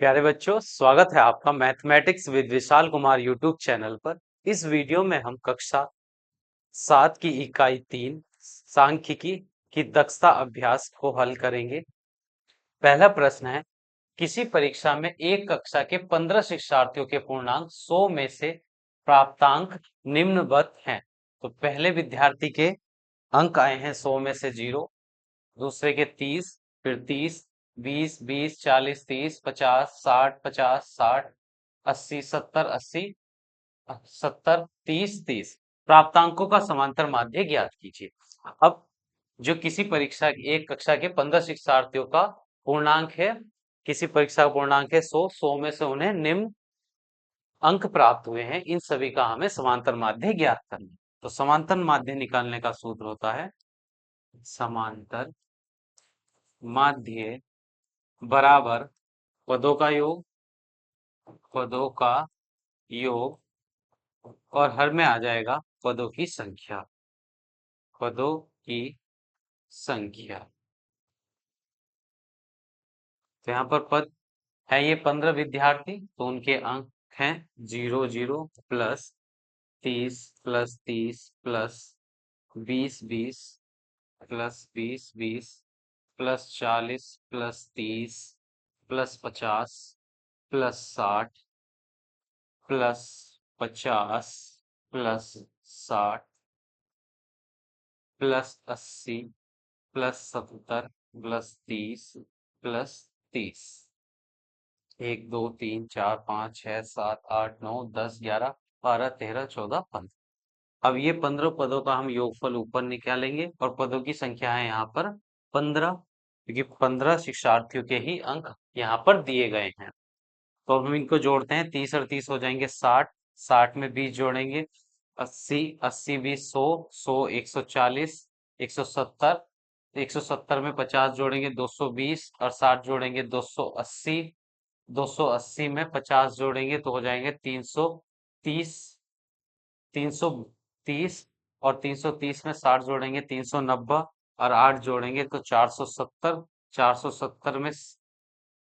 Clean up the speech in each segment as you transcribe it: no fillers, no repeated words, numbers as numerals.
प्यारे बच्चों, स्वागत है आपका mathematics with Vishal Kumar YouTube channel पर। इस वीडियो में हम कक्षा 7 की इकाई 3 सांख्यिकी की दक्षता अभ्यास को हल करेंगे। पहला प्रश्न है, किसी परीक्षा में एक कक्षा के 15 शिक्षार्थियों के पूर्णांक 100 में से प्राप्तांक निम्नवत हैं। तो पहले विद्यार्थी के अंक आए हैं 100 में से 0, दूसरे के 30, फिर 30, 20, 20, 40, 30, 50, 60, 50, 60, 80, 70, 80, 70, 30, 30। प्राप्तांकों का समांतर माध्य ज्ञात कीजिए। अब जो किसी परीक्षा एक कक्षा के 15 शिक्षार्थियों का पूर्णांक है, किसी परीक्षा का पूर्णांक है 100, 100 में से उन्हें निम्न अंक प्राप्त हुए हैं, इन सभी का हमें समांतर माध्य ज्ञात करना है। तो समांतर माध्य निकालने का सूत्र होता है समांतर माध्य बराबर पदों का योग, पदों का योग और हर में आ जाएगा पदों की संख्या, पदों की संख्या। तो यहाँ पर पद है ये 15 विद्यार्थी, तो उनके अंक हैं 0, 0 plus 30 plus 30 plus 20, 20 plus 20, 20 plus 40 plus 30 plus 50 plus 60 plus 50 plus 60 plus 80 plus 70 plus 30 plus 30। 1, 2, 3, 4, 5, 6, 7, 8, 9, 10, 11, 12, 13, 14, 15। अब ये 15 पदों का हम योगफल ऊपर निकालेंगे और पदों की संख्या है यहाँ पर 15, क्योंकि 15 शिक्षार्थियों के ही अंक यहाँ पर दिए गए हैं। तो अब हम इनको जोड़ते हैं, 30 और 30 हो जाएंगे 60, 60 में 20 जोड़ेंगे 80, 80 20 100, 100 140, 170, 170 में 50 जोड़ेंगे 220 और 60 जोड़ेंगे 280, 280 में 50 जोड़ेंगे तो हो जाएंगे 330, 330 और 330 में 60 जोड़ेंगे 390 और 8 जोड़ेंगे तो 470, 470 में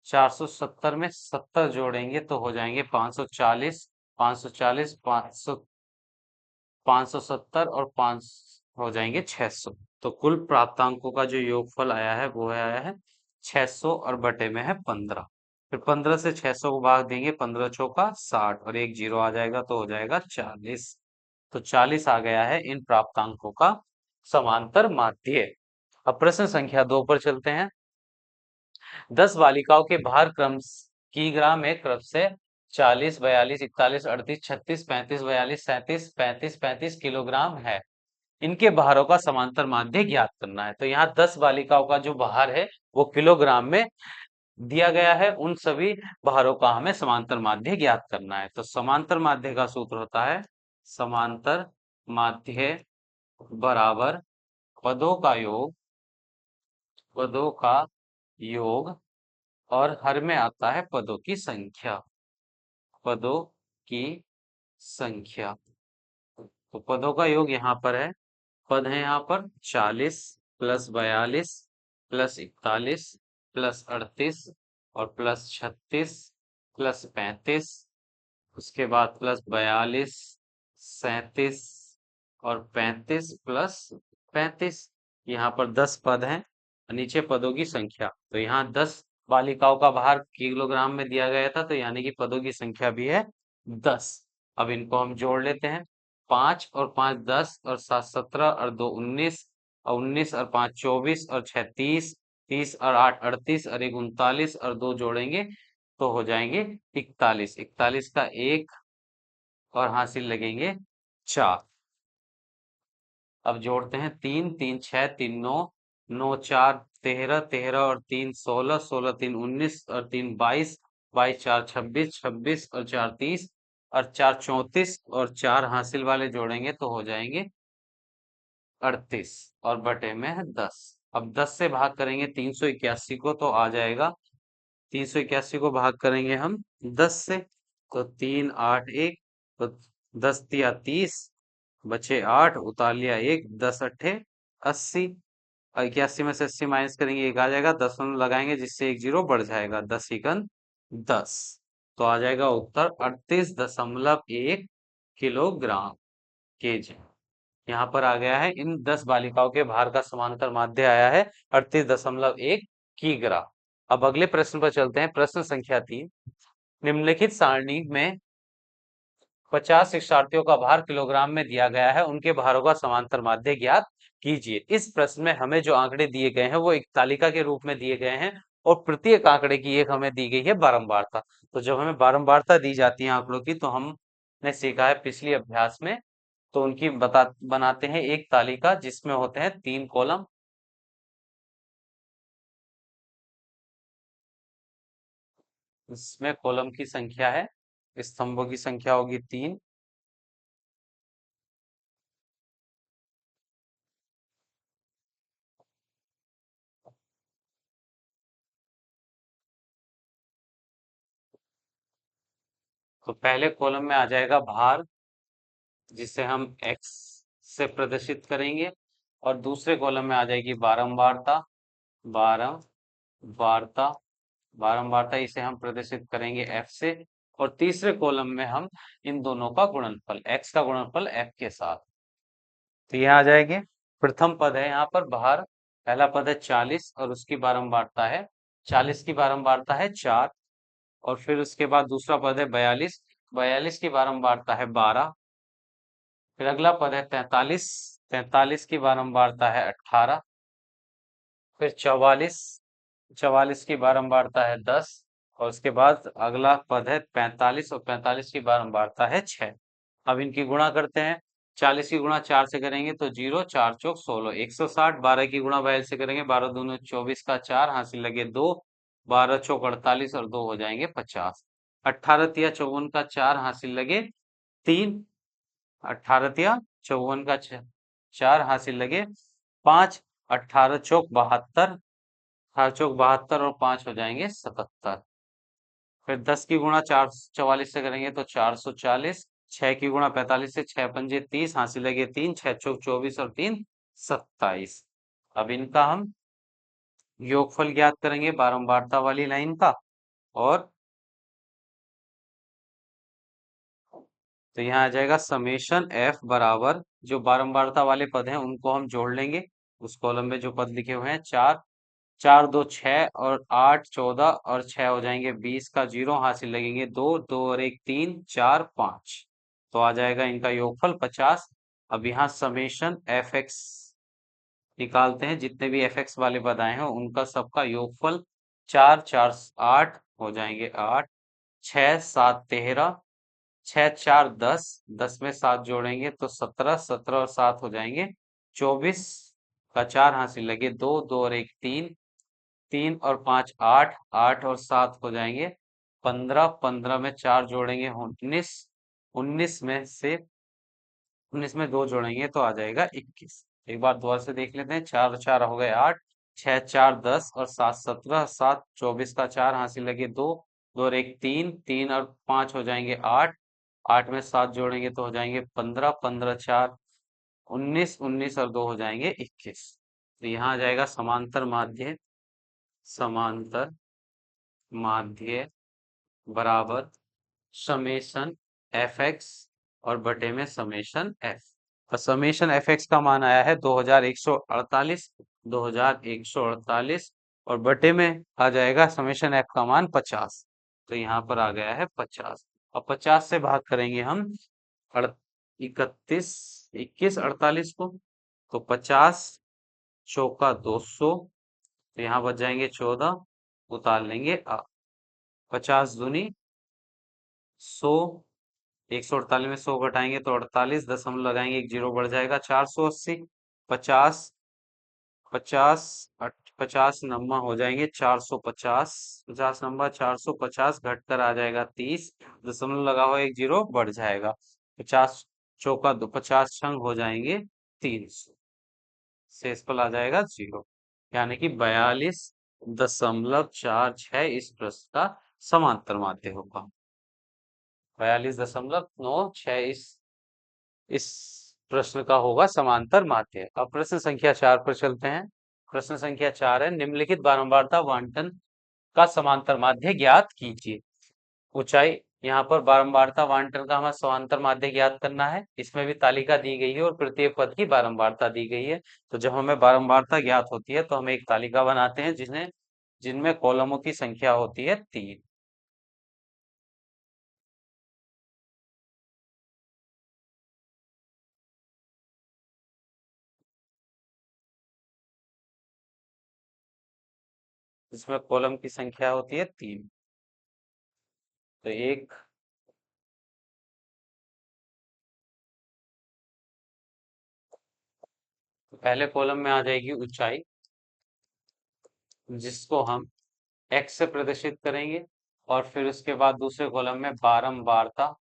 470 में 70 जोड़ेंगे तो हो जाएंगे 540, 540, 500, 570 और 5 हो जाएंगे 600। तो कुल प्राप्तांकों का जो योगफल आया है वो आया है 600 और बटे में है 15। फिर 15 से 600 को भाग देंगे, 15 चौका 60 और एक जीरो आ जाएगा तो हो जाएगा 40। तो 40 आ गया है इन प्राप्तांकों का समांतर माध्य। अब प्रश्न संख्या 2 पर चलते हैं। 10 बालिकाओं के भार क्रम किग्रा में क्रम से 40, 42, 41, 38, 36, 35, 42, 37, 35, 35 किलोग्राम है। इनके भारों का समांतर माध्य ज्ञात करना है। तो यहाँ 10 बालिकाओं का जो भार है वो किलोग्राम में दिया गया है, उन सभी भारों का हमें समांतर माध्य ज्ञात करना है। तो समांतर माध्य का सूत्र होता है समांतर माध्य बराबर पदों का योग, पदों का योग और हर में आता है पदों की संख्या, पदों की संख्या। तो पदों का योग यहाँ पर है, पद है यहाँ पर 40 प्लस 42 प्लस 41 प्लस 38 और प्लस 36 प्लस 35, उसके बाद प्लस 42, 37 और 35 प्लस 35। यहाँ पर 10 पद हैं, नीचे पदों की संख्या। तो यहाँ 10 बालिकाओं का भार किलोग्राम में दिया गया था, तो यानी कि पदों की संख्या भी है 10। अब इनको हम जोड़ लेते हैं, 5 और 5 10 और 7 17 और 2 19 और 19 और 5 24 और 6 30, 30 और 8 38 और 1 39 और 2 जोड़ेंगे तो हो जाएंगे 41, 41 का 1 और हासिल लगेंगे 4। अब जोड़ते हैं, 3 3 6 3 9, 9 4 13, 13 और 3 16, 16 3 19 और 3 22, 22 4 26, 26 और 4 30 और 4 34 और 4 हासिल वाले जोड़ेंगे तो हो जाएंगे 38 और बटे में है 10। अब 10 से भाग करेंगे 381 को तो आ जाएगा, 381 को भाग करेंगे हम 10 से तो 3 8 1, तो 10 तिया 30, बचे 8, उतार लिया 1, 10 अट्ठे 80। 81 में से 80 माइनस करेंगे 1 आ जाएगा, 10 लगाएंगे जिससे 1 जीरो बढ़ जाएगा, 10 एकन 10। तो आ जाएगा उत्तर 38.1 किलोग्राम, केजी। यहाँ पर आ गया है इन 10 बालिकाओं के भार का समांतर माध्य आया है 38.1 किग्रा। अब अगले प्रश्न पर चलते हैं, प्रश्न संख्या 3। निम्नलिखित सारणी में 50 शिक्षार्थियों का भार किलोग्राम में दिया गया है, उनके भारों का समांतर माध्य ज्ञात कीजिए। इस प्रश्न में हमें जो आंकड़े दिए गए हैं वो एक तालिका के रूप में दिए गए हैं और प्रत्येक आंकड़े की एक हमें दी गई है बारंबारता। तो जब हमें बारंबारता दी जाती है आंकड़ों की, तो हमने सीखा है पिछली अभ्यास में, तो उनकी बनाते हैं एक तालिका जिसमें होते हैं 3 कॉलम। इसमें कॉलम की संख्या है, स्तंभों की संख्या होगी 3। तो पहले कॉलम में आ जाएगा भार, जिसे हम x से प्रदर्शित करेंगे, और दूसरे कॉलम में आ जाएगी बारंबारता। बारंबारता बारंबारता इसे हम प्रदर्शित करेंगे f से, और तीसरे कॉलम में हम इन दोनों का गुणनफल, x का गुणनफल f के साथ। तो ये आ जाएंगे। प्रथम पद है यहाँ पर भार, पहला पद है 40 और उसकी बारंबारता है 40 की बारंबारता है 4। और फिर उसके बाद दूसरा पद है 42, 42 की बारंबारता है 12। फिर अगला पद है 43, 43 की बारंबारता है 18। फिर 44, 44 की बारंबारता है 10। और उसके बाद अगला पद है 45 और 45 की बारंबारता है 6। अब इनकी गुणा करते हैं। 40 की गुणा 4 से करेंगे तो 0, 4 चौक 16, 160। 12 की गुणा 42 से करेंगे, 12 दूनी 24 का 4, हासिल लगे 2, 12 चौक 48 और 2 हो जाएंगे 50। 18 तिया 54 का 4, हासिल लगे 3, 18 तिया 54 का 4, हासिल लगे 5, 18 चौक 72, 18 चौक 72 और 5 हो जाएंगे 77। फिर 10 की गुणा 44 से करेंगे तो 440। 6 की गुणा 45 से 6 पंजे 30, हासिल लगे 3, 6 चौक 24 और 3 27। अब इनका हम योगफल ज्ञात करेंगे बारंबारता वाली लाइन का। और तो यहाँ आ जाएगा समेशन एफ बराबर, जो बारंबारता वाले पद हैं उनको हम जोड़ लेंगे। उस कॉलम में जो पद लिखे हुए हैं, 4, 4 2 6 और 8 14 और 6 हो जाएंगे 20 का 0, हासिल लगेंगे 2, 2 और 1 3, 4 5। तो आ जाएगा इनका योगफल 50। अब यहाँ समेशन एफ एक्स निकालते हैं, जितने भी एफ एक्स वाले पद आए हैं उनका सबका योगफल 4 4 8 हो जाएंगे 8, 6 7 13, 6 4 10, 10 में 7 जोड़ेंगे तो 17, 17 और 7 हो जाएंगे 24 का 4, हासिल लगे 2, 2 और 1 3, 3 और 5 8, 8 और 7 हो जाएंगे 15, 15 में 4 जोड़ेंगे 19, 19 में से 19 में 2 जोड़ेंगे तो आ जाएगा 21। एक बार दोबारा से देख लेते हैं। 4 4 हो गए 8, 6 4 10 और 7 17, 7 24 का 4, हासिल लगे 2, 2 और 1 3, 3 और 5 हो जाएंगे 8, 8 में 7 जोड़ेंगे तो हो जाएंगे 15, 15 4 19, 19 और 2 हो जाएंगे 21। तो यहाँ आ जाएगा समांतर माध्य, समांतर माध्य बराबर समेशन एफ एक्स और बटे में समेशन एफ। और समेशन एफ एक्स का मान आया है 2148, 2148, और बटे में आ जाएगा समेशन एफ का मान 50। तो यहाँ पर आ गया है 50। अब 50 से भाग करेंगे हम 31, 21 48 को, तो 50 चौका 200, तो यहाँ बच जाएंगे 14, उतार लेंगे 50 दूनी 100, 148 में 100 घटाएंगे तो 48, दशमलव लगाएंगे, एक जीरो बढ़ जाएगा 480। 50, 50 50 नम्मा हो जाएंगे 450, 50 नंबर 450 घटकर आ जाएगा 30, दशमलव लगा हुआ एक जीरो बढ़ जाएगा 50, चौका 50 छंग हो जाएंगे 300, शेषफल आ जाएगा 0। यानी कि 42.46 इस प्रश्न का समांतर माध्य होगा। 42.96 इस प्रश्न का होगा समांतर माध्य। अब प्रश्न संख्या 4 पर चलते हैं। प्रश्न संख्या 4 है, निम्नलिखित बारंबारता वांटन का समांतर माध्य ज्ञात कीजिए। ऊंचाई, यहाँ पर बारंबारता वांटर का हमें समांतर माध्य ज्ञात करना है। इसमें भी तालिका दी गई है और प्रत्येक पद की बारंबारता दी गई है। तो जब हमें बारंबारता ज्ञात होती है तो हम एक तालिका बनाते हैं जिसमें जिनमें कॉलमों की संख्या होती है 3। जिसमें कॉलम की संख्या होती है 3। तो एक, तो पहले कॉलम में आ जाएगी ऊंचाई, जिसको हम एक्स से प्रदर्शित करेंगे। और फिर उसके बाद दूसरे कॉलम में बारंबारता,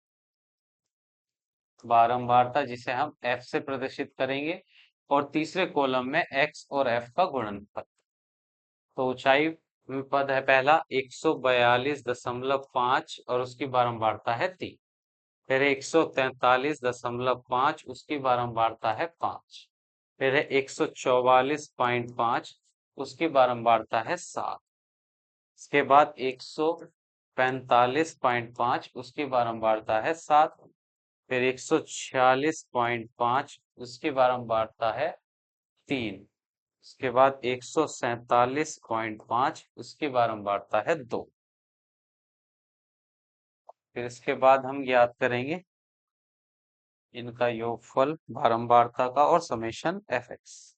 बारंबारता जिसे हम एफ से प्रदर्शित करेंगे। और तीसरे कॉलम में एक्स और एफ का गुणनफल। तो ऊंचाई में पद है पहला 142.5 और उसकी बारंबारता है 3। फिर 143.5 उसकी बारंबारता है 5। फिर है 144.5 उसकी बारंबारता है 7। इसके बाद 145.5 उसकी बारंबारता है 7। फिर 146.5 उसकी बारंबारता है 3। उसके बाद 147.5 उसकी बारंबारता है 2। फिर इसके बाद हम ज्ञात करेंगे इनका योगफल बारंबारता का और समेशन एफ एक्स।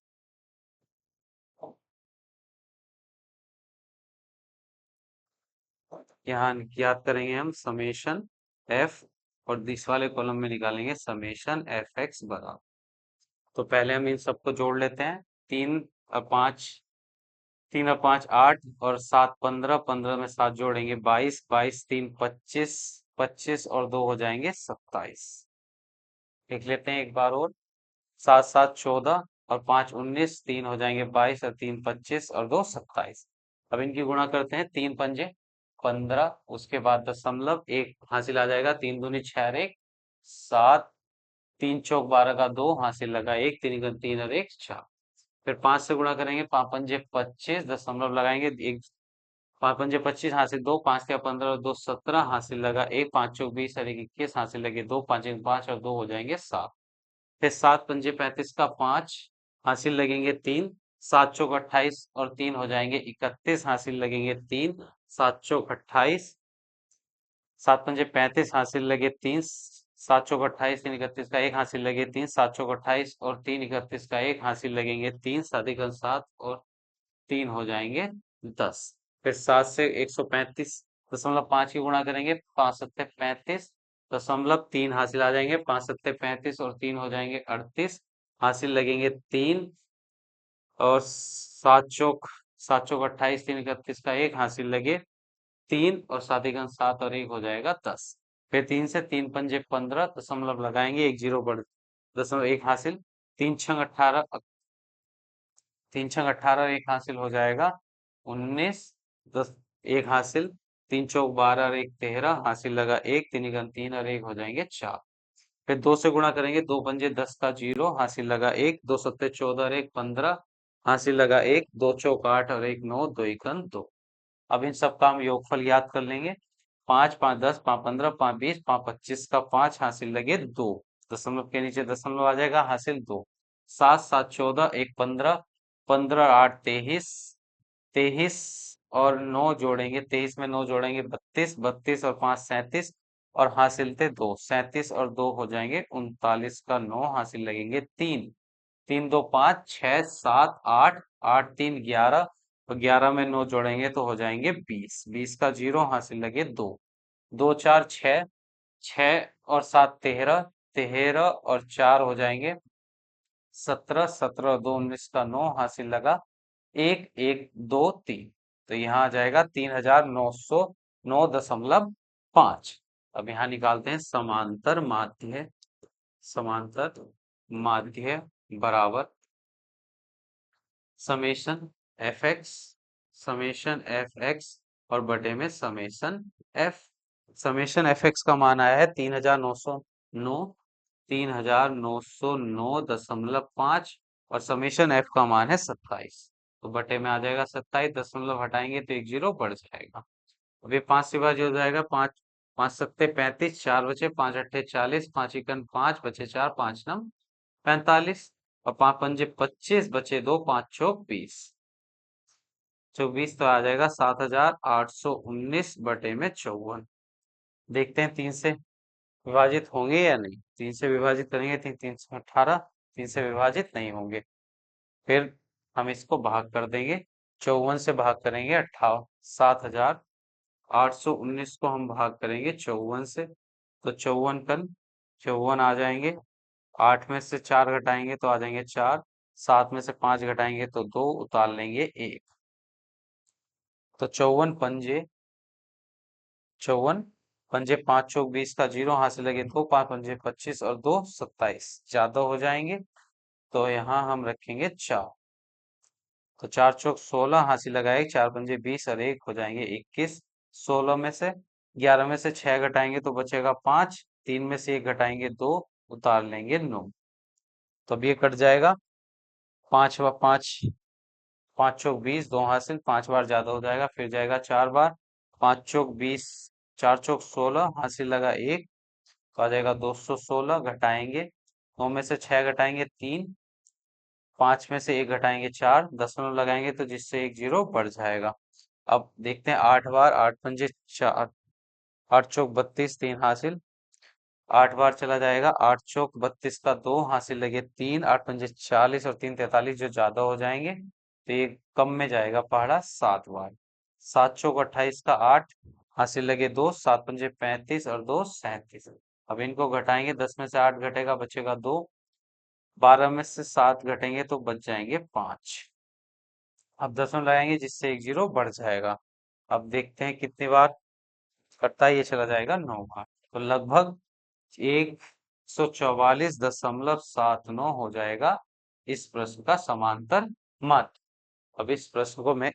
यहाँ ज्ञात करेंगे हम समेशन एफ, और इस वाले कॉलम में निकालेंगे समेशन एफ एक्स बराबर। तो पहले हम इन सबको जोड़ लेते हैं। 3 और 5, 3 और 5 8 और 7 15, 15 में 7 जोड़ेंगे 22, 22 3 25, 25 और 2 हो जाएंगे 27। लिख लेते हैं एक बार और। 7 7 14 और 5 19, 3 हो जाएंगे 22 और 3 25 और 2 27। अब इनकी गुणा करते हैं। 3 पंजे 15, उसके बाद दशमलव, एक हासिल आ जाएगा। 3 दूनी 6 और 1 7, 3 चौक 12 का 2 हासिल लगा 1, 3 का 3 और 1 4। फिर 5 से गुणा करेंगे। 5 पंजे 25, दशमलव लगाएंगे। एक 5 पंजे 25 हासिल 2, 5 क्या 15 और 2 17 हासिल लगा 1, 5 चौक 20 और 1 21 हासिल लगे 2, 5 एक 5 और 2 हो जाएंगे 7। फिर 7 पंजे 35 का 5 हासिल लगेंगे 3, 7 चौक 28 और 3 हो जाएंगे 31 हासिल लगेंगे 3, 7 चौक 28, 7 पंजे 35 हासिल लगे 3, 7 चौक 28, 3 31 का 1 हासिल लगे 3, 7 चौक 28 और 3 31 का 1 हासिल लगेंगे 3, 7 और 3 हो जाएंगे 10। फिर 7 से 135.5 की गुणा करेंगे। 5 सत्ते 35.3 हासिल आ जाएंगे। 5 सत्ते 35 और 3 हो जाएंगे 38 हासिल लगेंगे 3। और 7 चौक 28, 3 31 का 1 हासिल लगे 3, और 7 और 1 हो जाएगा 10। फिर 3 से 3 पंजे 15, दशमलव लगाएंगे, एक जीरो बढ़, दशमलव 1 हासिल। 3 छंग 18, 3 छंग 18 और 1 हासिल हो जाएगा 19, 10 1 हासिल। 3 चौक 12 और 1 13 हासिल लगा 1, 3 का 3 और 1 हो जाएंगे 4। फिर 2 से गुणा करेंगे। 2 पंजे 10 का 0 हासिल लगा 1, 2 सत्ते 14 और 1 15 हासिल लगा 1, 2 चौक 8 और 1 9, 2 एकम 2। अब इन सब का हम योगफल याद कर लेंगे। 5 5 10, 5 15, 5 20, 5 25 का 5 हासिल लगे 2, दशमलव के नीचे दशमलव आ जाएगा, हासिल 2। 7 7 14, 1 15, 15 8 23, 23 और 9 जोड़ेंगे। 23 में 9 जोड़ेंगे 32, 32 और 5 37 और हासिल थे 2, 37 और 2 हो जाएंगे 39 का 9 हासिल लगेंगे 3। 3 2 5 6 7 8, 8 3 11 और 11 में 9 जोड़ेंगे तो हो जाएंगे 20, 20 का 0 हासिल लगे 2। 2 4 6, 6 और 7 13, 13 और 4 हो जाएंगे 17, 17 और 2 19 का 9 हासिल लगा 1 1 2 3। तो यहाँ आ जाएगा 3909.5। अब यहाँ निकालते हैं समांतर माध्य। समांतर माध्य बराबर summation F x, summation F x और बटे में summation F. Summation F x का मान आया है 3909, 3909.5 और समेशन एफ का मान है 27। तो बटे में आ जाएगा 27, दशमलव हटाएंगे तो एक जीरो बढ़ जाएगा। अब ये 5 से विभाज्य हो जाएगा। 5 5 सत्ते 35, 4 बचे, 5 अट्ठे 40, 5 इकन 5 बचे 4, 5 नम 45 और 5 पंजे 25 बचे 2, 5 चौक 20, 24 तो आ जाएगा 7819 बटे में 54। देखते हैं 3 से विभाजित होंगे या नहीं। 3 से विभाजित करेंगे 3 3 18, 3 से विभाजित नहीं होंगे। फिर हम इसको भाग कर देंगे। 54 से भाग करेंगे 58, 7819 को हम भाग करेंगे 54 से, तो 54 आ जाएंगे। 8 में से 4 घटाएंगे तो आ जाएंगे 4, 7 में से 5 घटाएंगे तो 2, उतार लेंगे 1, तो 54 पंजे 5 चौक 20 का जीरो, हाथ से लगे 2, 5 पंजे 25 और 2 27, ज्यादा हो जाएंगे तो यहाँ हम रखेंगे 4, तो 4 चौक 16, हासिल लगाए 4 पंजे 20 और 1 हो जाएंगे 21। 16 में से 11 में से 6 घटाएंगे तो बचेगा 5, 3 में से 1 घटाएंगे 2, उतार लेंगे 9, तो अब ये कट जाएगा। 5 व 5, 5 चौक 20, 2 हासिल, 5 बार ज्यादा हो जाएगा, फिर जाएगा 4 बार। 5 चौक 20, 4 चौक 16, हासिल लगा 1, तो आ जाएगा 216, घटाएंगे 9 में से 6 घटाएंगे 3, 5 में से 1 घटाएंगे 4, दशमलव लगाएंगे तो जिससे एक जीरो बढ़ जाएगा। अब देखते हैं 8 बार, 8 पंजे 4, 8 चौक 32, 3 हासिल, 8 बार चला जाएगा। 8 चौक 32 का 2 हासिल लगे 3, 8 पंजे 40 और 3 43, जो ज्यादा हो जाएंगे तो ये कम में जाएगा पहाड़ा 7 बार। 7 चौक 28 का 8 हासिल लगे 2, 7 पंजे 35 और 2 37। अब इनको घटाएंगे, 10 में से 8 घटेगा बचेगा 2, 12 में से 7 घटेंगे तो बच जाएंगे 5। अब दसवां लगाएंगे जिससे एक जीरो बढ़ जाएगा। अब देखते हैं कितनी बार कटता है, ये चला जाएगा 9 बार, तो लगभग 144.79 हो जाएगा इस प्रश्न का समांतर मत। अब इस प्रश्न को मैं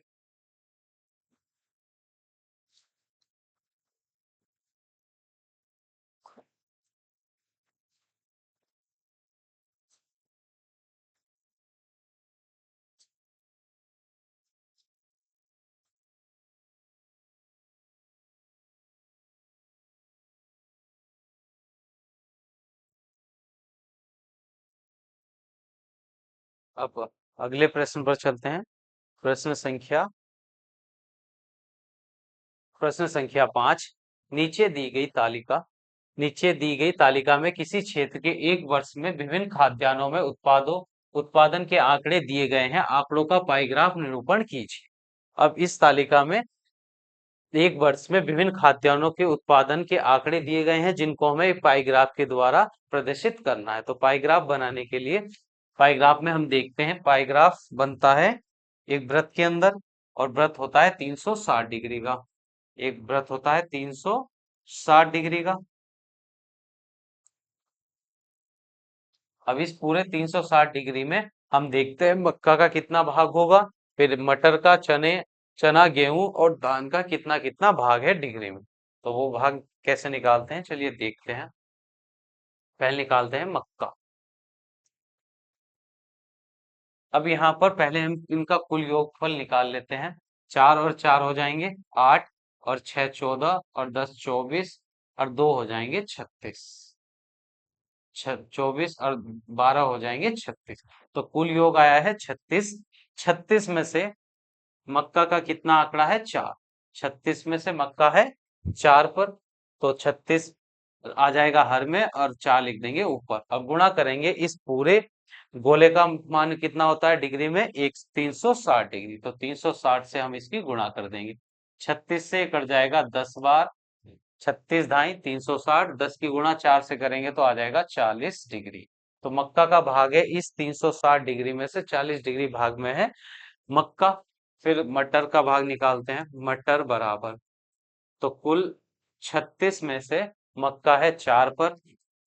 अब अगले प्रश्न पर चलते हैं। प्रश्न संख्या प्रश्न संख्या 5। नीचे दी गई तालिका में किसी क्षेत्र के एक वर्ष में विभिन्न खाद्यान्नों में उत्पादन के आंकड़े दिए गए हैं। आंकड़ों का पाईग्राफ निरूपण कीजिए। अब इस तालिका में एक वर्ष में विभिन्न खाद्यान्नों के उत्पादन के आंकड़े दिए गए हैं, जिनको हमें एक पाईग्राफ के द्वारा प्रदर्शित करना है। तो पाईग्राफ बनाने के लिए पाईग्राफ में हम देखते हैं, पाईग्राफ बनता है एक वृत्त के अंदर, और वृत्त होता है 360 डिग्री का। एक वृत्त होता है 360 डिग्री का। अब इस पूरे 360 डिग्री में हम देखते हैं मक्का का कितना भाग होगा, फिर मटर का, चना, गेहूं और धान का कितना कितना भाग है डिग्री में। तो वो भाग कैसे निकालते हैं, चलिए देखते हैं। पहले निकालते हैं मक्का। अब यहाँ पर पहले हम इनका कुल योगफल निकाल लेते हैं। 4 और 4 हो जाएंगे 8, और 6 14, और 10 24, और 2 हो जाएंगे 36। 24 और 12 हो जाएंगे 36। तो कुल योग आया है 36। 36 में से मक्का का कितना आंकड़ा है, 4। 36 में से मक्का है 4 पर, तो 36 आ जाएगा हर में और 4 लिख देंगे ऊपर। अब गुणा करेंगे, इस पूरे गोले का मान कितना होता है डिग्री में, एक 360 डिग्री, तो 360 से हम इसकी गुणा कर देंगे। 36 से कट जाएगा 10 बार, 36 ढाई 360, 10 की गुणा 4 से करेंगे तो आ जाएगा 40 डिग्री। तो मक्का का भाग है इस 360 डिग्री में से 40 डिग्री भाग में है मक्का। फिर मटर का भाग निकालते हैं। मटर बराबर, तो कुल 36 में से मक्का है 4 पर,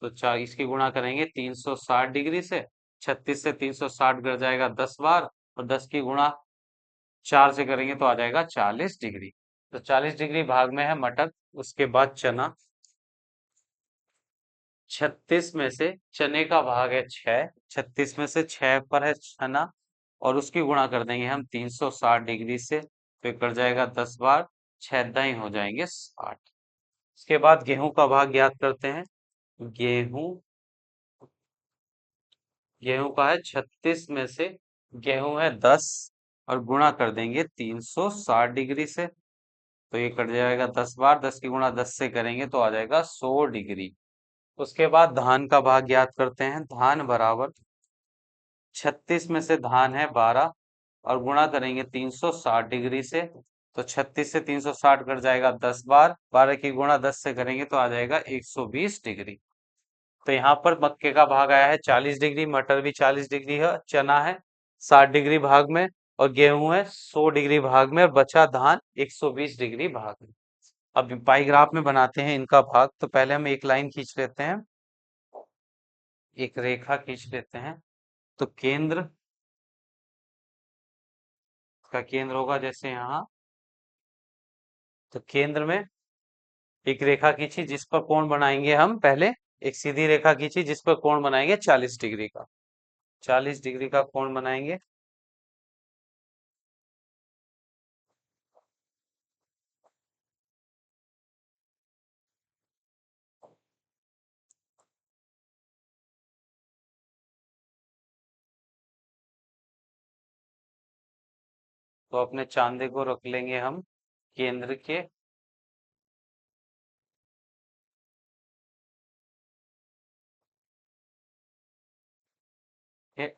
तो 4 इसकी गुणा करेंगे 360 डिग्री से। 36 से 360 कर जाएगा 10 बार, और 10 की गुणा 4 से करेंगे तो आ जाएगा 40 डिग्री। तो 40 डिग्री भाग में है मटर। उसके बाद चना। 36 में से चने का भाग है 6। 36 में से 6 पर है चना, और उसकी गुणा कर देंगे हम 360 डिग्री से, तो ये कट जाएगा 10 बार, 6 हो जाएंगे 60। इसके बाद गेहूं का भाग ज्ञात करते हैं। गेहूं गेहूं का है 36 में से, गेहूं है 10 और गुणा कर देंगे 360 डिग्री से, तो ये कट जाएगा 10 बार, 10 की गुणा 10 से करेंगे तो आ जाएगा 100 डिग्री। उसके बाद धान का भाग ज्ञात करते हैं। धान बराबर 36 में से धान है 12 और गुणा करेंगे 360 डिग्री से, तो 36 से 360 कट जाएगा 10 बार, 12 की गुणा 10 से करेंगे तो आ जाएगा 120 डिग्री। तो यहाँ पर मक्के का भाग आया है 40 डिग्री, मटर भी 40 डिग्री है, चना है 60 डिग्री भाग में और गेहूं है 100 डिग्री भाग में और बचा धान 120 डिग्री भाग में। अब पाई ग्राफ में बनाते हैं इनका भाग। तो पहले हम एक लाइन खींच लेते हैं, एक रेखा खींच लेते हैं। तो केंद्र का केंद्र होगा जैसे यहाँ, तो केंद्र में एक रेखा खींची जिस पर कोण बनाएंगे हम पहले, एक सीधी रेखा खींची जिस पर कोण बनाएंगे 40 डिग्री का, 40 डिग्री का कोण बनाएंगे। तो अपने चांदे को रख लेंगे हम केंद्र के,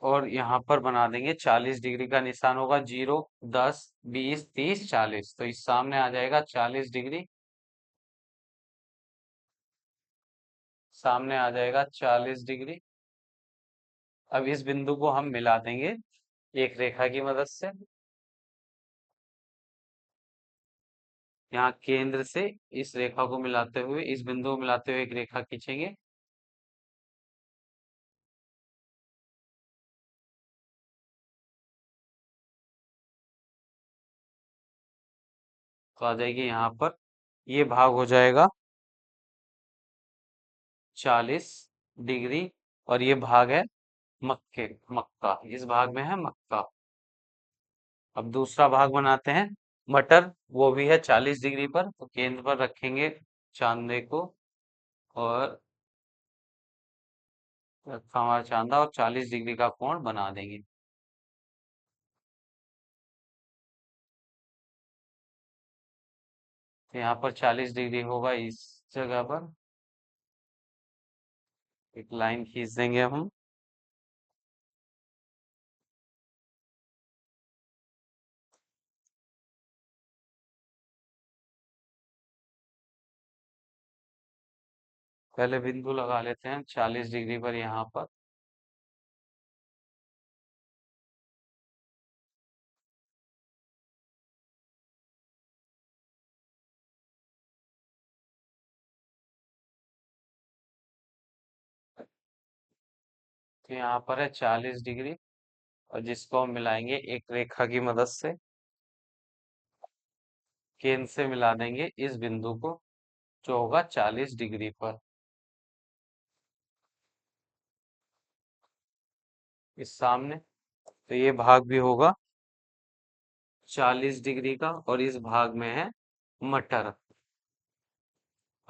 और यहाँ पर बना देंगे 40 डिग्री का निशान होगा, 0, 10, 20, 30, 40, तो इस सामने आ जाएगा 40 डिग्री, सामने आ जाएगा 40 डिग्री। अब इस बिंदु को हम मिला देंगे एक रेखा की मदद से। यहाँ केंद्र से इस रेखा को मिलाते हुए, इस बिंदु को मिलाते हुए एक रेखा खींचेंगे। तो आ जाएगी यहाँ पर, ये भाग हो जाएगा 40 डिग्री और ये भाग है मक्का, इस भाग में है मक्का। अब दूसरा भाग बनाते हैं मटर, वो भी है 40 डिग्री पर, तो केंद्र पर रखेंगे चांदे को और रखा हमारा चांदा और 40 डिग्री का कोण बना देंगे। तो यहाँ पर 40 डिग्री होगा इस जगह पर, एक लाइन खींच देंगे हम। पहले बिंदु लगा लेते हैं 40 डिग्री पर यहाँ पर। तो यहाँ पर है 40 डिग्री और जिसको हम मिलाएंगे एक रेखा की मदद से, केंद्र से मिला देंगे इस बिंदु को जो होगा 40 डिग्री पर, इस सामने। तो ये भाग भी होगा 40 डिग्री का और इस भाग में है मटर।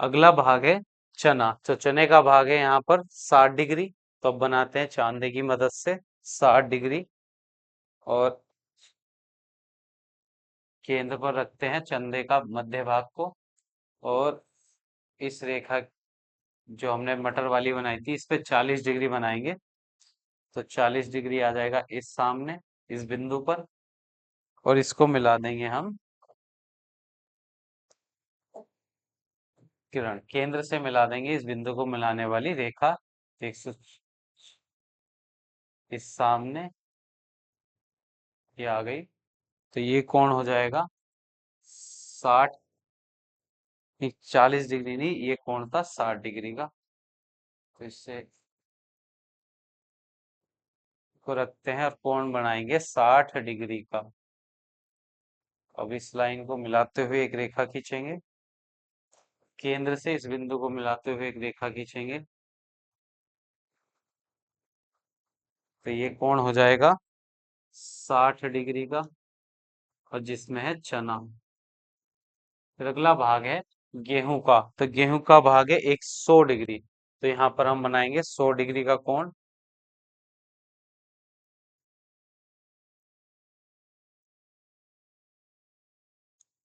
अगला भाग है चना, तो चने का भाग है यहाँ पर 60 डिग्री, तो अब बनाते हैं चांदे की मदद से 60 डिग्री और केंद्र पर रखते हैं चंदे का मध्य भाग को और इस रेखा जो हमने मटर वाली बनाई थी इस पे 40 डिग्री बनाएंगे, तो 40 डिग्री आ जाएगा इस सामने, इस बिंदु पर, और इसको मिला देंगे हम किरण, केंद्र से मिला देंगे इस बिंदु को मिलाने वाली रेखा, एक सौ इस सामने, ये आ गई। तो ये कौन हो जाएगा 60, 40 डिग्री नहीं, ये कोण था 60 डिग्री का। तो इससे को रखते हैं और कोण बनाएंगे 60 डिग्री का। अब इस लाइन को मिलाते हुए एक रेखा खींचेंगे, केंद्र से इस बिंदु को मिलाते हुए एक रेखा खींचेंगे, तो ये कोण हो जाएगा 60 डिग्री का, और जिसमें है चना। फिर अगला भाग है गेहूं का, तो गेहूं का भाग है 100 डिग्री, तो यहाँ पर हम बनाएंगे 100 डिग्री का कोण।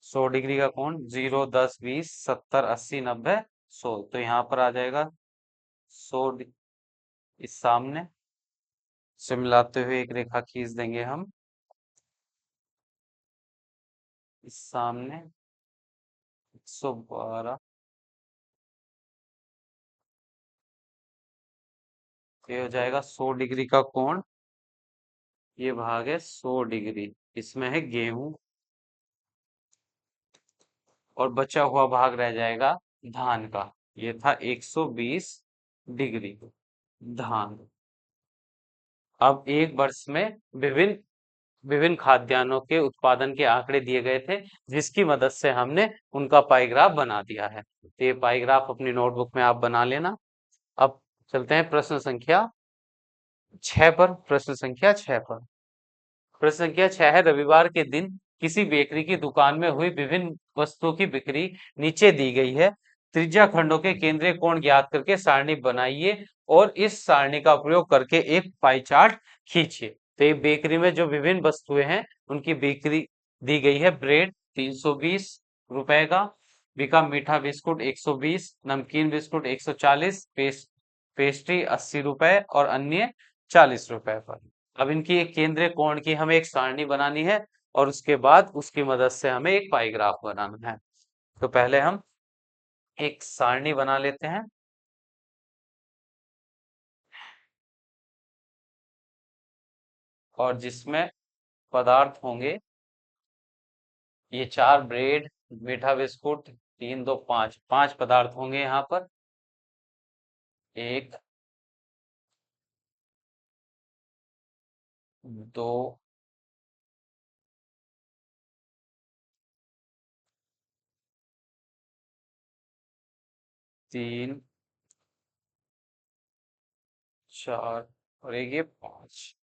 100 डिग्री का कोण, 0, 10, 20, 70, 80, 90, 100, तो यहाँ पर आ जाएगा 100। इस सामने से मिलाते हुए एक रेखा खींच देंगे हम, इस सामने 112, ये हो जाएगा 100 डिग्री का कोण। ये भाग है 100 डिग्री, इसमें है गेहूं, और बचा हुआ भाग रह जाएगा धान का। ये था 120 डिग्री धान। अब एक वर्ष में विभिन्न विभिन्न खाद्यान्नों के उत्पादन के आंकड़े दिए गए थे, जिसकी मदद से हमने उनका पाई ग्राफ बना दिया है। तो ये पाई ग्राफ अपनी नोटबुक में आप बना लेना। अब चलते हैं प्रश्न संख्या 6 पर। प्रश्न संख्या 6 पर, प्रश्न संख्या 6 है, रविवार के दिन किसी बेकरी की दुकान में हुई विभिन्न वस्तुओं की बिक्री नीचे दी गई है। त्रिज्या खंडों के केंद्रीय कोण ज्ञात करके सारणी बनाइए और इस सारणी का प्रयोग करके एक पाई चार्ट खींचिए। तो ये बेकरी में जो विभिन्न वस्तुएं हैं उनकी बिक्री दी गई है। ब्रेड 320 रुपए का बिका, मीठा बिस्कुट 120, नमकीन बिस्कुट 140, पेस्ट्री 80 रुपए और अन्य 40 रुपए पर। अब इनकी एक केंद्रीय कोण की हमें एक सारणी बनानी है, और उसके बाद उसकी मदद से हमें एक पाई ग्राफ बनाना है। तो पहले हम एक सारणी बना लेते हैं, और जिसमें पदार्थ होंगे ये 4 ब्रेड, मीठा बिस्कुट, 3, 2, 5, 5 पदार्थ होंगे यहाँ पर। 1, 2, 3, 4 और एक ये 5।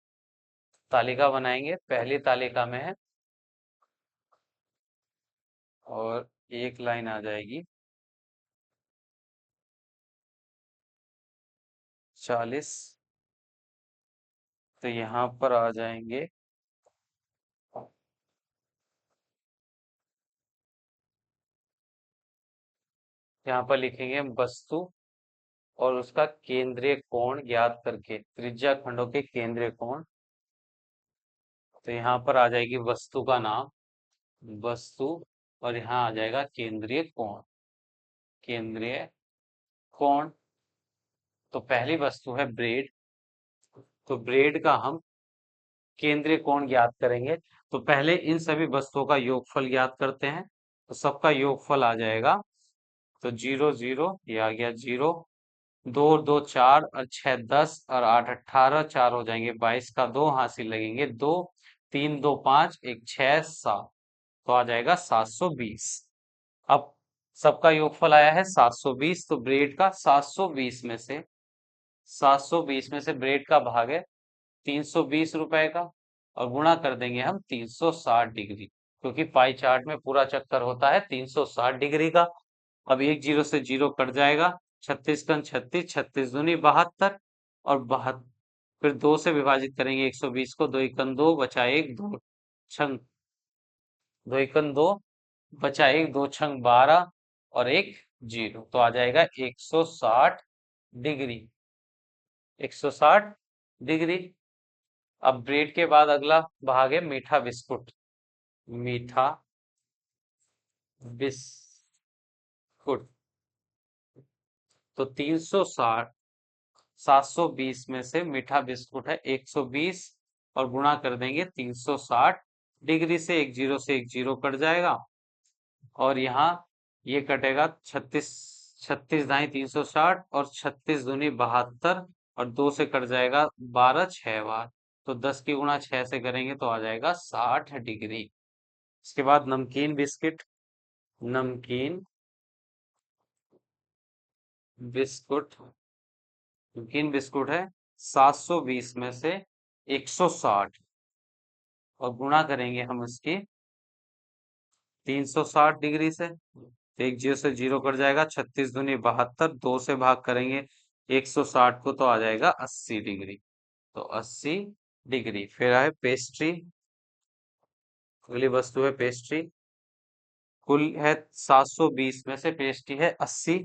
तालिका बनाएंगे, पहली तालिका में है, और एक लाइन आ जाएगी 40, तो यहाँ पर आ जाएंगे, यहाँ पर लिखेंगे हम वस्तु और उसका केंद्रीय कोण ज्ञात करके, त्रिज्या खंडों के केंद्रीय कोण। तो यहाँ पर आ जाएगी वस्तु का नाम, वस्तु, और यहाँ आ जाएगा केंद्रीय कोण, केंद्रीय कोण। तो पहली वस्तु है ब्रेड, तो ब्रेड का हम केंद्रीय कोण ज्ञात करेंगे। तो पहले इन सभी वस्तुओं का योगफल ज्ञात करते हैं, तो सबका योगफल आ जाएगा, तो 0, 0, ये आ गया 0, 2, 2, 4 और 6, 10 और 8, 18, 4 हो जाएंगे 22 का 2 हासिल लगेंगे 2, 3, 2, 5, 1, 6, 7, तो आ जाएगा 720। अब सबका योगफल आया है 720, तो ब्रेड का 720 में से ब्रेड का भाग है 320 रुपए का, और गुणा कर देंगे हम 360 डिग्री, क्योंकि पाई चार्ट में पूरा चक्कर होता है 360 डिग्री का। अब एक जीरो से जीरो कट जाएगा, 36 36, 36 दूनी 72, और 72 फिर 2 से विभाजित करेंगे 120 को, 2 एकम 2 बचा एक, दो छंग 2 एकम 2 बचा एक, दो छंग 12 और एक जीरो, तो आ जाएगा 160 डिग्री। 160 डिग्री। अब ब्रेड के बाद अगला भाग है मीठा बिस्कुट, मीठा बिस्कुट, तो 360, 720 में से मीठा बिस्कुट है 120, और गुणा कर देंगे 360 डिग्री से, एक जीरो कट जाएगा, और यहाँ ये कटेगा 36, 36 दाई 360 और 36 दूनी 72, और 2 से कट जाएगा 12 6 बार, तो 10 की गुणा 6 से करेंगे तो आ जाएगा 60 डिग्री। इसके बाद नमकीन बिस्किट, नमकीन बिस्कुट, नमकीन बिस्कुट है 720 में से 160, और गुणा करेंगे हम इसकी 360 डिग्री से। तो एक जीरो से जीरो कट जाएगा, 36 दूनी 72, 2 से भाग करेंगे 160 को तो आ जाएगा 80 डिग्री। तो 80 डिग्री। फिर आए पेस्ट्री, अगली वस्तु है पेस्ट्री। कुल है 720 में से पेस्ट्री है 80,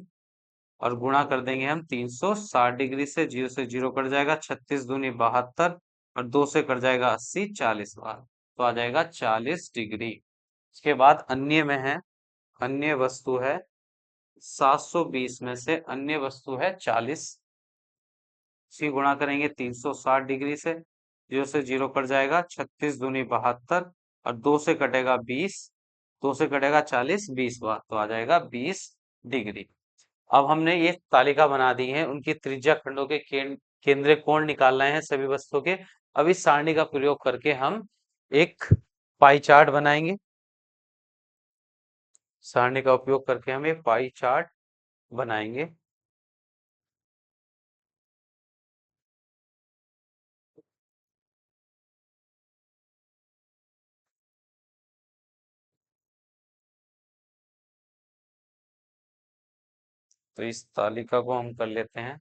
और गुणा कर देंगे हम 360 डिग्री से जीरो कट जाएगा, 36 दूनी 72, और 2 से कट जाएगा 80, 40 बार, तो आ जाएगा 40 डिग्री। इसके बाद अन्य में है, अन्य वस्तु है 720 में से अन्य वस्तु है 40, इसी गुणा करेंगे 360 डिग्री से जीरो कट जाएगा, 36 दूनी 72, और 2 से कटेगा 20, 2 से कटेगा 40, 20 बार, तो आ जाएगा 20 डिग्री। अब हमने ये तालिका बना दी है, उनकी त्रिज्या खंडों के केंद्रीय कोण निकालना है सभी वस्तुओं के। अब इस सारणी का प्रयोग करके हम एक पाई चार्ट बनाएंगे। सारणी का उपयोग करके हम एक पाई चार्ट बनाएंगे। तो इस तालिका को हम कर लेते हैं।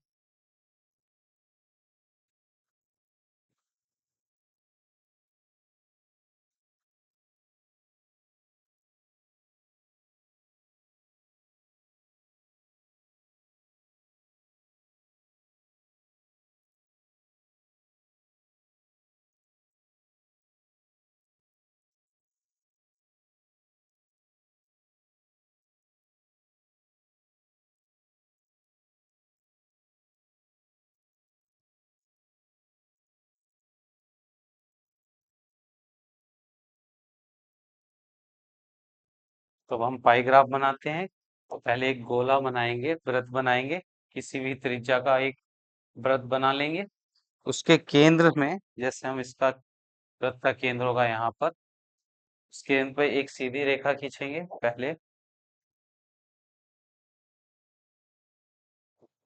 तो अब हम पाई ग्राफ बनाते हैं। तो पहले एक गोला बनाएंगे, वृत्त बनाएंगे, किसी भी त्रिज्या का एक वृत्त बना लेंगे। उसके केंद्र में, जैसे हम इसका वृत्त का केंद्र होगा यहाँ पर, उस केंद्र पे एक सीधी रेखा खींचेंगे पहले।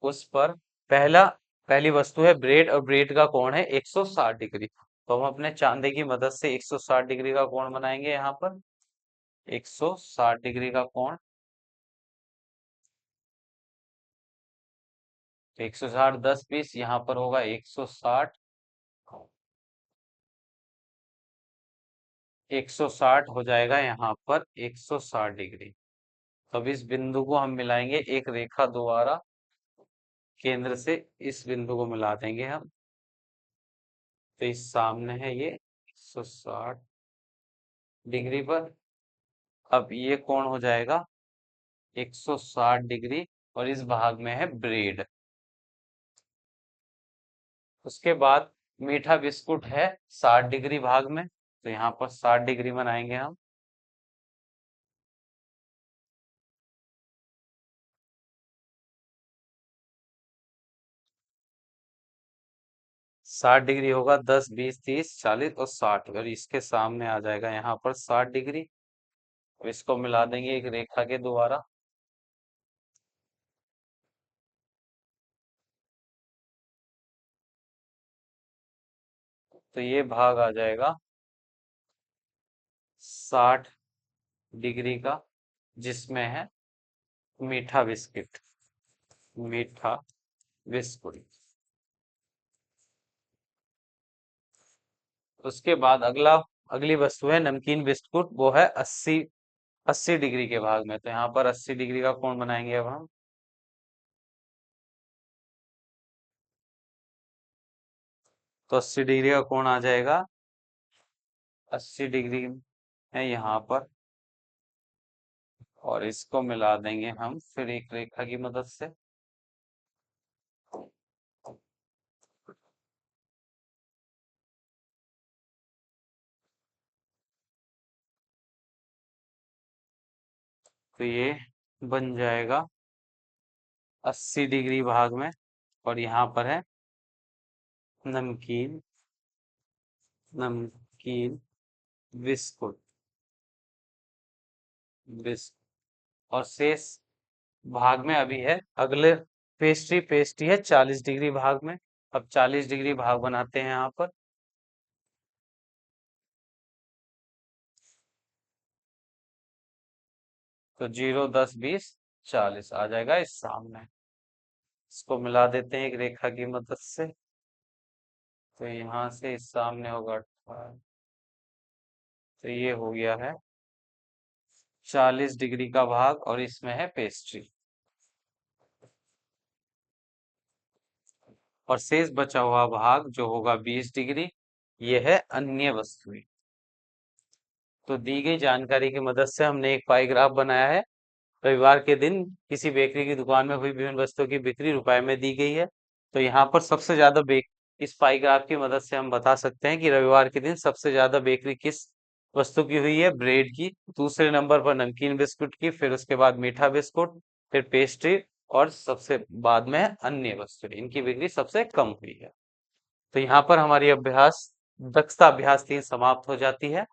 उस पर पहला पहली वस्तु है ब्रेड, और ब्रेड का कोण है 160 डिग्री। तो हम अपने चांदे की मदद से 160 डिग्री का कोण बनाएंगे यहाँ पर। 160 डिग्री का कोण, तो 160 10 20, यहाँ पर होगा 160। 160 हो जाएगा यहाँ पर 160 डिग्री। तो अब इस बिंदु को हम मिलाएंगे एक रेखा द्वारा, केंद्र से इस बिंदु को मिला देंगे हम। तो इस सामने है ये 160 डिग्री पर। अब ये कोण हो जाएगा 160 डिग्री, और इस भाग में है ब्रेड। उसके बाद मीठा बिस्कुट है 60 डिग्री भाग में, तो यहाँ पर 60 डिग्री बनाएंगे हम। साठ डिग्री होगा, 10 20 30 40 और 60, और इसके सामने आ जाएगा यहाँ पर 60 डिग्री। अब इसको मिला देंगे एक रेखा के द्वारा। तो ये भाग आ जाएगा 60 डिग्री का, जिसमें है मीठा बिस्किट, मीठा बिस्कुट। उसके बाद अगली वस्तु है नमकीन बिस्कुट, वो है 80 डिग्री के भाग में। तो यहाँ पर 80 डिग्री का कोण बनाएंगे अब हम। तो 80 डिग्री का कोण आ जाएगा, 80 डिग्री है यहाँ पर, और इसको मिला देंगे हम फिर एक रेखा की मदद से। तो ये बन जाएगा 80 डिग्री भाग में, और यहाँ पर है नमकीन, नमकीन बिस्कुट, बिस्कुट। और शेष भाग में अभी है अगले पेस्ट्री है 40 डिग्री भाग में। अब 40 डिग्री भाग बनाते हैं यहाँ पर। तो 0 10 20 40 आ जाएगा इस सामने। इसको मिला देते हैं एक रेखा की मदद से। तो यहाँ से इस सामने होगा 18। तो ये हो गया है 40 डिग्री का भाग, और इसमें है पेस्ट्री। और शेष बचा हुआ भाग जो होगा 20 डिग्री, ये है अन्य वस्तुएं। तो दी गई जानकारी की मदद से हमने एक पाई ग्राफ बनाया है। रविवार के दिन किसी बेकरी की दुकान में हुई विभिन्न वस्तुओं की बिक्री रुपए में दी गई है। तो यहाँ पर सबसे ज्यादा बेक इस पाई ग्राफ की मदद से हम बता सकते हैं कि रविवार के दिन सबसे ज्यादा बेकरी किस वस्तु की हुई है, ब्रेड की। दूसरे नंबर पर नमकीन बिस्कुट की, फिर उसके बाद मीठा बिस्कुट, फिर पेस्ट्री, और सबसे बाद में अन्य वस्तु। इनकी बिक्री सबसे कम हुई है। तो यहाँ पर हमारी अभ्यास दक्षता अभ्यास 3 समाप्त हो जाती है।